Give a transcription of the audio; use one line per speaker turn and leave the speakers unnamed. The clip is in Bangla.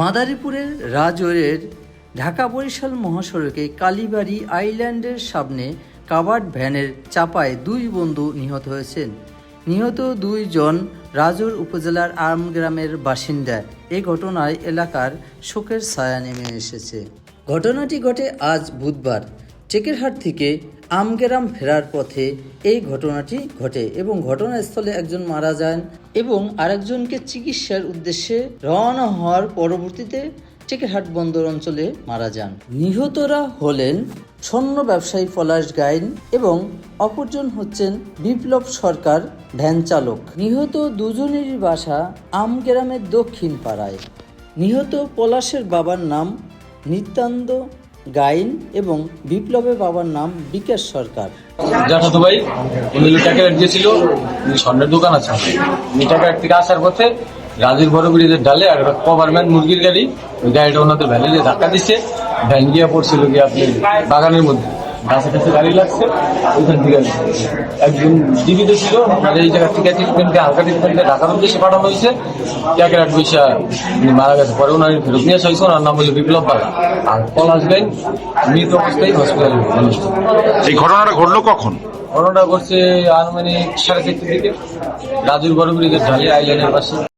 মাদারীপুরের রাজৌরের ঢাকা বরিশাল মহাসড়কে কালীবাড়ি আইল্যান্ডের সামনে কাভার্ড ভ্যানের চাপায় দুই বন্ধু নিহত হয়েছেন। নিহত দুইজন রাজৌর উপজেলার আমগ্রামের বাসিন্দা। এই ঘটনায় এলাকার শোকের ছায়া নেমে এসেছে। ঘটনাটি ঘটে আজ বুধবার। টেকেরহাট থেকে আমগ্রাম ফেরার পথে এই ঘটনাটি ঘটে এবং ঘটনাস্থলে একজন মারা যান এবং আরেকজনকে চিকিৎসার উদ্দেশ্যে রওনা হওয়ার পরবর্তীতে টেকেরহাট বন্দর অঞ্চলে মারা যান। নিহতরা হলেন স্বর্ণ ব্যবসায়ী পলাশ গাইন এবং অপরজন হচ্ছেন বিপ্লব সরকার ভ্যান চালক। নিহত দুজনেরই বাসা আমগ্রামের দক্ষিণ পাড়ায়। নিহত পলাশের বাবার নাম নিত্যানন্দ গাইন এবং বিপ্লবের বাবার নাম বিকাশ সরকার।
জ্যাঠাতো ভাই উনি টাকার দিয়েছিল, স্বর্ণের দোকান আছে। টাকার থেকে আসার পথে রাজীর বড় ব্রিজের ডালে আর একটা কভারম্যান মুরগির গাড়ি, ওই গাড়িটা ওনাদের ভ্যানে দিয়ে ধাক্কা দিচ্ছে। ভ্যান গিয়ে পড়ছিল গিয়ে আপনি বাগানের মধ্যে, গাছে কাছে গাড়ি লাগছে। ওইখান থেকে একজন জীবিত ছিল, আমাদের এই জায়গা থেকে ট্রিটমেন্টে হালকা ট্রিটমেন্টে ঢাকার উদ্দেশ্যে পাঠানো হয়েছে। টাকার এক পয়সা উনি মারা গেছে, পরে ওনার ফেরত নিয়ে আসা হয়েছে। ওনার নাম হলো বিপ্লব বাগা। আর পলাশ গাইন মৃত অবস্থায় হসপিটালে।
এই ঘটনাটা ঘটলো কখন?
ঘটনাটা ঘটছে আনুমানিক 4:30 দিকে রাজুর বড় ব্রিজের ঢালে আইল্যান্ডের পাশে।